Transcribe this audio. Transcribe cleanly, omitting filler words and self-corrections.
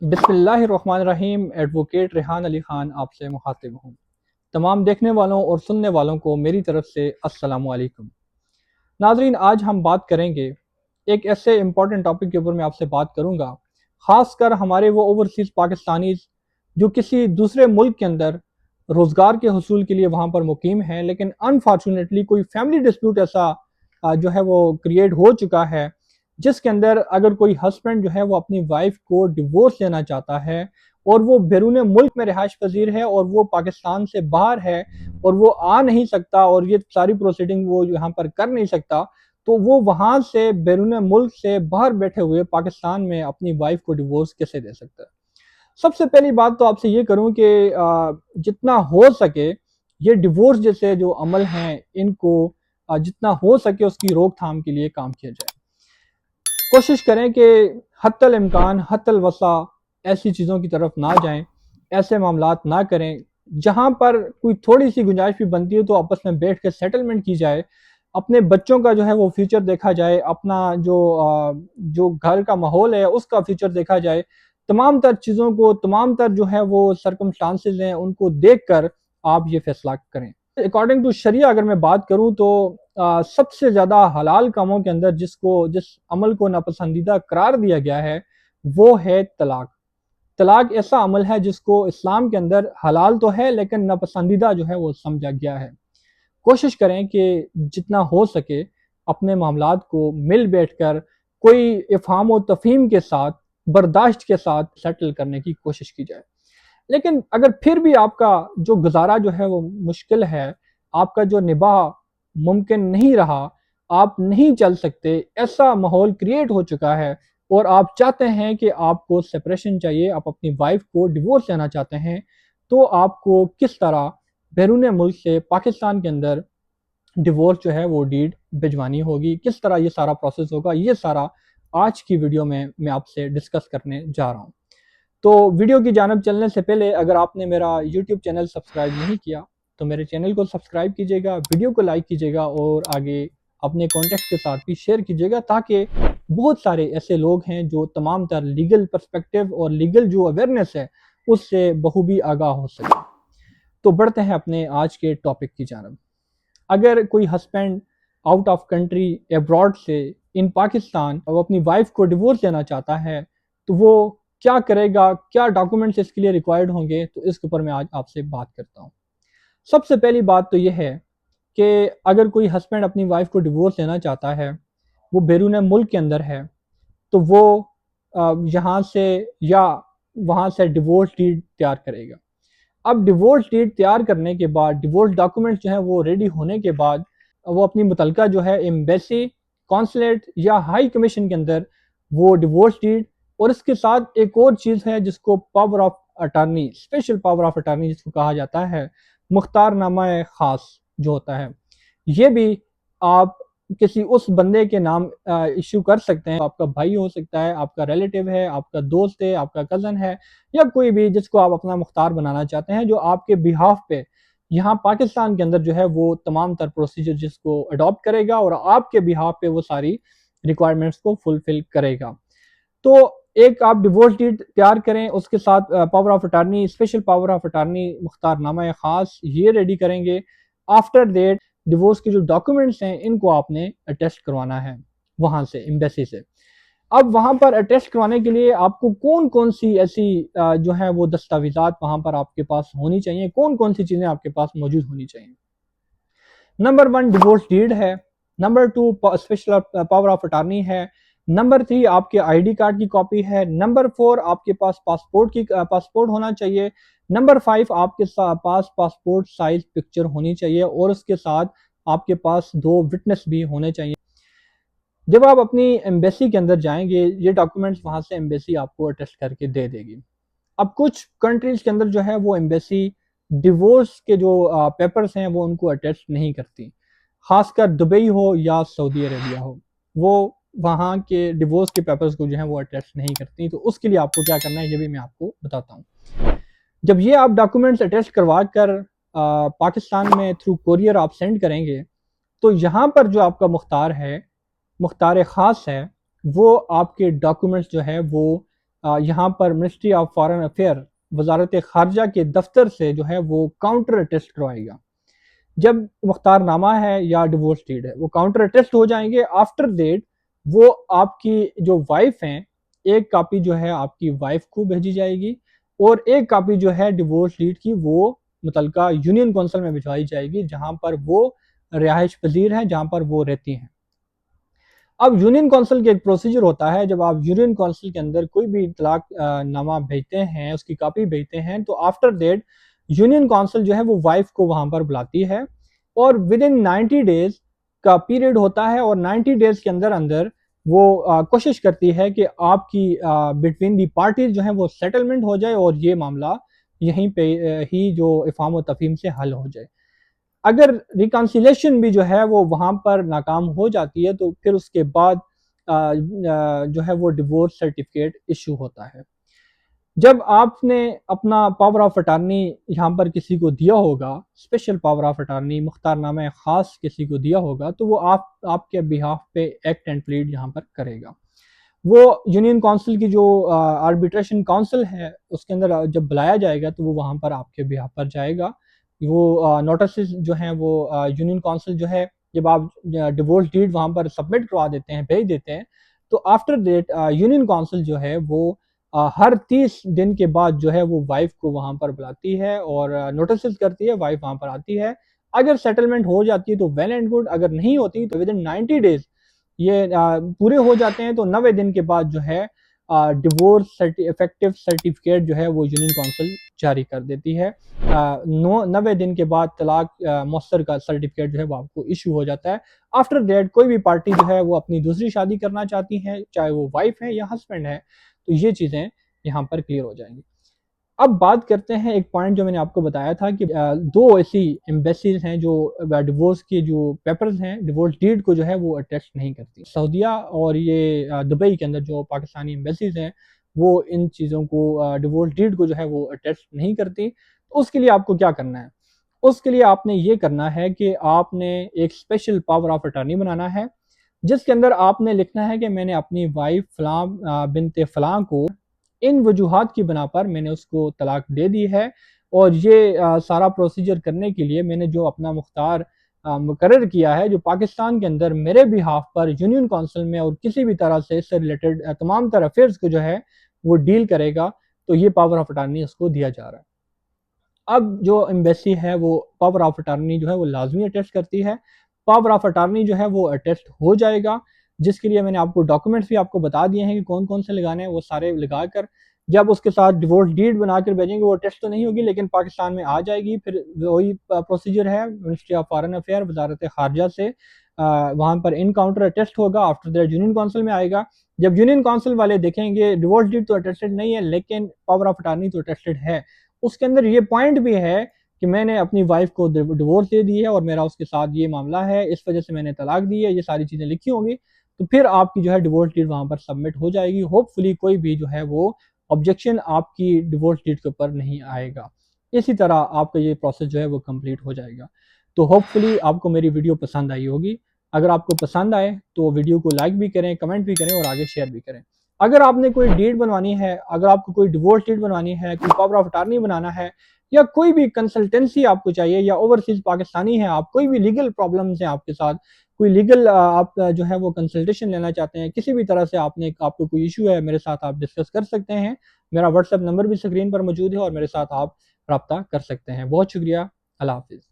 بسم اللہ الرحمن الرحیم۔ ایڈوکیٹ ریحان علی خان آپ سے مخاطب ہوں۔ تمام دیکھنے والوں اور سننے والوں کو میری طرف سے السلام علیکم۔ ناظرین، آج ہم بات کریں گے ایک ایسے امپورٹنٹ ٹاپک کے اوپر میں آپ سے بات کروں گا، خاص کر ہمارے وہ اوورسیز پاکستانیز جو کسی دوسرے ملک کے اندر روزگار کے حصول کے لیے وہاں پر مقیم ہیں، لیکن انفارچونیٹلی کوئی فیملی ڈسپیوٹ ایسا جو ہے وہ کریٹ ہو چکا ہے جس کے اندر اگر کوئی ہسبینڈ جو ہے وہ اپنی وائف کو ڈیورس لینا چاہتا ہے اور وہ بیرون ملک میں رہائش پذیر ہے اور وہ پاکستان سے باہر ہے اور وہ آ نہیں سکتا اور یہ ساری پروسیڈنگ وہ یہاں پر کر نہیں سکتا، تو وہ وہاں سے بیرون ملک سے باہر بیٹھے ہوئے پاکستان میں اپنی وائف کو ڈیورس کیسے دے سکتا ہے؟ سب سے پہلی بات تو آپ سے یہ کروں کہ جتنا ہو سکے یہ ڈیورس جیسے جو عمل ہیں ان کو جتنا ہو سکے اس کی روک تھام کے لیے کام کیا جائے۔ کوشش کریں کہ حتی الامکان حتی الوسع ایسی چیزوں کی طرف نہ جائیں، ایسے معاملات نہ کریں۔ جہاں پر کوئی تھوڑی سی گنجائش بھی بنتی ہے تو آپس میں بیٹھ کے سیٹلمنٹ کی جائے، اپنے بچوں کا جو ہے وہ فیوچر دیکھا جائے، اپنا جو گھر کا ماحول ہے اس کا فیوچر دیکھا جائے، تمام تر چیزوں کو، تمام تر جو ہے وہ سرکمسٹانسز ہیں ان کو دیکھ کر آپ یہ فیصلہ کریں۔ اکارڈنگ ٹو شریعہ اگر میں بات کروں تو سب سے زیادہ حلال کاموں کے اندر جس عمل کو ناپسندیدہ قرار دیا گیا ہے وہ ہے طلاق۔ طلاق ایسا عمل ہے جس کو اسلام کے اندر حلال تو ہے لیکن ناپسندیدہ جو ہے وہ سمجھا گیا ہے۔ کوشش کریں کہ جتنا ہو سکے اپنے معاملات کو مل بیٹھ کر کوئی افہام و تفہیم کے ساتھ، برداشت کے ساتھ سیٹل کرنے کی کوشش کی جائے۔ لیکن اگر پھر بھی آپ کا جو گزارا جو ہے وہ مشکل ہے، آپ کا جو نباہ ممکن نہیں رہا، آپ نہیں چل سکتے، ایسا ماحول کریٹ ہو چکا ہے اور آپ چاہتے ہیں کہ آپ کو سپریشن چاہیے، آپ اپنی وائف کو ڈیورس لینا چاہتے ہیں، تو آپ کو کس طرح بیرون ملک سے پاکستان کے اندر ڈیورس جو ہے وہ ڈیڈ بھجوانی ہوگی، کس طرح یہ سارا پروسیس ہوگا، یہ سارا آج کی ویڈیو میں آپ سے ڈسکس کرنے جا رہا ہوں۔ تو ویڈیو کی جانب چلنے سے پہلے اگر آپ نے میرا یوٹیوب چینل سبسکرائب نہیں کیا تو میرے چینل کو سبسکرائب کیجیے گا، ویڈیو کو لائک کیجیے گا اور آگے اپنے کانٹیکٹ کے ساتھ بھی شیئر کیجیے گا تاکہ بہت سارے ایسے لوگ ہیں جو تمام تر لیگل پرسپیکٹیو اور لیگل جو اویئرنیس ہے اس سے بخوبی آگاہ ہو سکے۔ تو بڑھتے ہیں اپنے آج کے ٹاپک کی جانب۔ اگر کوئی husband out of country abroad سے ان پاکستان وہ اپنی وائف کو ڈیورس دینا چاہتا ہے تو وہ کیا کرے گا، کیا ڈاکومنٹس اس کے لیے ریکوائرڈ ہوں گے، تو اس کے اوپر میں آج آپ سے بات کرتا ہوں۔ سب سے پہلی بات تو یہ ہے کہ اگر کوئی ہسبینڈ اپنی وائف کو ڈیورس لینا چاہتا ہے، وہ بیرون ملک کے اندر ہے، تو وہ یہاں سے یا وہاں سے ڈیورس ڈیڈ تیار کرے گا۔ اب ڈیورس ڈیڈ تیار کرنے کے بعد، ڈیورس ڈاکومنٹس جو ہیں وہ ریڈی ہونے کے بعد، وہ اپنی متعلقہ جو ہے ایمبیسی، کونسلیٹ یا ہائی کمیشن کے اندر وہ ڈیورس ڈیڈ، اور اس کے ساتھ ایک اور چیز ہے جس کو power of attorney, special power of attorney جس کو کہا جاتا ہے، مختار نامہ خاص جو ہوتا ہے، یہ بھی آپ کسی اس بندے کے نام ایشو کر سکتے ہیں۔ آپ کا بھائی ہو سکتا ہے، آپ کا ریلیٹیو ہے، آپ کا دوست ہے، آپ کا کزن ہے، یا کوئی بھی جس کو آپ اپنا مختار بنانا چاہتے ہیں، جو آپ کے بیہاف پہ یہاں پاکستان کے اندر جو ہے وہ تمام تر پروسیجر جس کو اڈاپٹ کرے گا اور آپ کے بیہاف پہ وہ ساری ریکوائرمنٹس کو فلفل کرے گا۔ تو ایک آپ ڈیورس ڈیڈ تیار کریں، اس کے ساتھ power of attorney, special power of attorney, مختار نامہ خاص یہ ریڈی کریں گے۔ آفٹر دیٹ ڈیورس کے جو ڈاکومنٹس ہیں ان کو آپ نے اٹیسٹ کروانا ہے وہاں سے، ایمبیسی سے۔ اب وہاں پر اٹیسٹ کروانے کے لیے آپ کو کون کون سی ایسی جو ہے وہ دستاویزات وہاں پر آپ کے پاس ہونی چاہیے، کون کون سی چیزیں آپ کے پاس موجود ہونی چاہیے؟ نمبر 1 ڈیورس ڈیڈ ہے، number 2 special power of attorney ہے، نمبر 3 آپ کے آئی ڈی کارڈ کی کاپی ہے، نمبر 4 آپ کے پاس پاسپورٹ ہونا چاہیے، نمبر 5 آپ کے پاس پاسپورٹ سائز پکچر ہونی چاہیے، اور اس کے ساتھ آپ کے پاس 2 وٹنس بھی ہونے چاہیے۔ جب آپ اپنی ایمبیسی کے اندر جائیں گے، یہ ڈاکومنٹس وہاں سے ایمبیسی آپ کو اٹیسٹ کر کے دے دے گی۔ اب کچھ کنٹریز کے اندر جو ہے وہ ایمبیسی ڈیورس کے جو پیپرز ہیں وہ ان کو اٹیسٹ نہیں کرتی، خاص کر دبئی ہو یا سعودی عربیہ ہو، وہ وہاں کے ڈیورس کے پیپرز کو جو ہیں وہ اٹیسٹ نہیں کرتی۔ تو اس کے لیے آپ کو کیا کرنا ہے یہ بھی میں آپ کو بتاتا ہوں۔ جب یہ آپ ڈاکومنٹس اٹیسٹ کروا کر پاکستان میں تھرو کوریئر آپ سینڈ کریں گے، تو یہاں پر جو آپ کا مختار ہے، مختار خاص ہے، وہ آپ کے ڈاکومنٹس جو ہے وہ یہاں پر منسٹری آف فارن افیئر وزارت خارجہ کے دفتر سے جو ہے وہ کاؤنٹر ٹیسٹ کروائے گا. جب مختار نامہ ہے یا ڈیورس ڈیڈ ہے وہ کاؤنٹر ٹیسٹ ہو جائیں گے. آفٹر دیٹ وہ آپ کی جو وائف ہیں ایک کاپی جو ہے آپ کی وائف کو بھیجی جائے گی اور ایک کاپی جو ہے ڈیورس ڈیڈ کی وہ متعلقہ یونین کونسل میں بھجوائی جائے گی جہاں پر وہ رہائش پذیر ہیں، جہاں پر وہ رہتی ہیں. اب یونین کونسل کے ایک پروسیجر ہوتا ہے، جب آپ یونین کونسل کے اندر کوئی بھی طلاق نامہ بھیجتے ہیں، اس کی کاپی بھیجتے ہیں، تو آفٹر دیٹ یونین کونسل جو ہے وہ وائف کو وہاں پر بلاتی ہے اور ود ان 90 ڈیز کا پیریڈ ہوتا ہے اور 90 ڈیز کے اندر اندر وہ کوشش کرتی ہے کہ آپ کی بٹوین دی پارٹیز جو ہیں وہ سیٹلمنٹ ہو جائے اور یہ معاملہ یہیں پہ ہی جو افہام و تفہیم سے حل ہو جائے. اگر ریکانسیلیشن بھی جو ہے وہ وہاں پر ناکام ہو جاتی ہے تو پھر اس کے بعد جو ہے وہ ڈیورس سرٹیفکیٹ ایشو ہوتا ہے. جب آپ نے اپنا پاور آف اٹارنی یہاں پر کسی کو دیا ہوگا، اسپیشل پاور آف اٹارنی مختار نامہ خاص کسی کو دیا ہوگا، تو وہ آپ کے بہاف پہ ایکٹ اینڈ پلیڈ یہاں پر کرے گا. وہ یونین کونسل کی جو آربیٹریشن کونسل ہے اس کے اندر جب بلایا جائے گا تو وہ وہاں پر آپ کے بہاف پر جائے گا. وہ نوٹسز جو ہیں وہ یونین کونسل جو ہے جب آپ ڈیورس ڈیڈ وہاں پر سبمٹ کروا دیتے ہیں، بھیج دیتے ہیں، تو آفٹر دیٹ یونین کونسل جو ہے وہ ہر 30 دن کے بعد جو ہے وہ وائف کو وہاں پر بلاتی ہے اور نوٹسز کرتی ہے. وائف وہاں پر آتی ہے، اگر سیٹلمنٹ ہو جاتی ہے تو ویل اینڈ گڈ، اگر نہیں ہوتی تو ود ان 90 ڈیز یہ پورے ہو جاتے ہیں تو 90 دن کے بعد جو ہے ڈیورس افیکٹو سرٹیفکیٹ جو ہے وہ یونین کونسل جاری کر دیتی ہے. 90 دن کے بعد طلاق مؤثر کا سرٹیفکیٹ جو ہے وہ آپ کو ایشو ہو جاتا ہے. آفٹر دیٹ کوئی بھی پارٹی جو ہے وہ اپنی دوسری شادی کرنا چاہتی ہے، چاہے وہ وائف ہے یا ہسبینڈ ہے، تو یہ چیزیں یہاں پر کلیئر ہو جائیں گی. اب بات کرتے ہیں ایک پوائنٹ جو میں نے آپ کو بتایا تھا کہ دو ایسی ایمبیسیز ہیں جو ڈیورس کے جو پیپرز ہیں ڈیورس ڈیڈ کو جو ہے وہ اٹیسٹ نہیں کرتی. سعودیہ اور یہ دبئی کے اندر جو پاکستانی ایمبیسیز ہیں وہ ان چیزوں کو ڈیورس ڈیڈ کو جو ہے وہ اٹیسٹ نہیں کرتی. تو اس کے لیے آپ کو کیا کرنا ہے؟ اس کے لیے آپ نے یہ کرنا ہے کہ آپ نے ایک اسپیشل پاور آف اٹارنی بنانا ہے جس کے اندر آپ نے لکھنا ہے کہ میں نے اپنی وائف فلاں بنت فلاں کو ان وجوہات کی بنا پر میں نے اس کو طلاق دے دی ہے اور یہ سارا پروسیجر کرنے کے لیے میں نے جو اپنا مختار مقرر کیا ہے جو پاکستان کے اندر میرے بہاف پر یونین کونسل میں اور کسی بھی طرح سے اس سے ریلیٹڈ تمام تر افیئرز کو جو ہے وہ ڈیل کرے گا، تو یہ پاور آف اٹارنی اس کو دیا جا رہا ہے. اب جو ایمبیسی ہے وہ پاور آف اٹارنی جو ہے وہ لازمی اٹیسٹ کرتی ہے. پاور آف اٹارنی جو ہے وہ اٹیسٹ ہو جائے گا جس کے لیے میں نے آپ کو ڈاکومنٹس بھی آپ کو بتا دیے ہیں کہ کون کون سے لگانے ہیں. وہ سارے لگا کر جب اس کے ساتھ ڈیورس ڈیڈ بنا کر بھیجیں گے وہ ٹیسٹ تو نہیں ہوگی لیکن پاکستان میں آ جائے گی. پھر وہی پروسیجر ہے منسٹری آف فارن افیئر وزارت خارجہ سے وہاں پر انکاؤنٹر ٹیسٹ ہوگا. آفٹر دیٹ یونین کونسل میں آئے گا. جب یونین کونسل والے دیکھیں گے ڈیورس ڈیڈ تو اٹیسٹڈ نہیں ہے لیکن پاور آف اٹارنی تو اٹیسٹڈ ہے، اس کے اندر یہ پوائنٹ بھی ہے کہ میں نے اپنی وائف کو ڈیورس دے دی ہے اور میرا اس کے ساتھ یہ معاملہ ہے، اس وجہ سے میں نے طلاق دی ہے، یہ ساری چیزیں لکھی ہوں گی، تو پھر آپ کی جو ہے ڈیورس ڈیڈ وہاں پر سبمٹ ہو جائے گی. ہوپ فلی کوئی بھی جو ہے وہ آبجیکشن آپ کی ڈیورس ڈیڈ کے اوپر نہیں آئے گا. اسی طرح آپ کا یہ پروسیس جو ہے وہ کمپلیٹ ہو جائے گا. تو ہوپ فلی آپ کو میری ویڈیو پسند آئی ہوگی. اگر آپ کو پسند آئے تو ویڈیو کو لائک بھی کریں، کمنٹ بھی کریں اور آگے شیئر بھی کریں. اگر آپ نے کوئی ڈیڈ بنوانی ہے، اگر آپ کو کوئی ڈیورس ڈیڈ بنوانی ہے، کوئی پاور آف اٹارنی بنانا ہے یا کوئی بھی کنسلٹنسی آپ کو چاہیے یا اوورسیز پاکستانی ہیں آپ، کوئی بھی لیگل پرابلمز ہیں آپ کے ساتھ، کوئی لیگل آپ جو ہے وہ کنسلٹیشن لینا چاہتے ہیں، کسی بھی طرح سے آپ کو کوئی ایشو ہے میرے ساتھ آپ ڈسکس کر سکتے ہیں. میرا واٹس ایپ نمبر بھی اسکرین پر موجود ہے اور میرے ساتھ آپ رابطہ کر سکتے ہیں. بہت شکریہ. اللہ حافظ.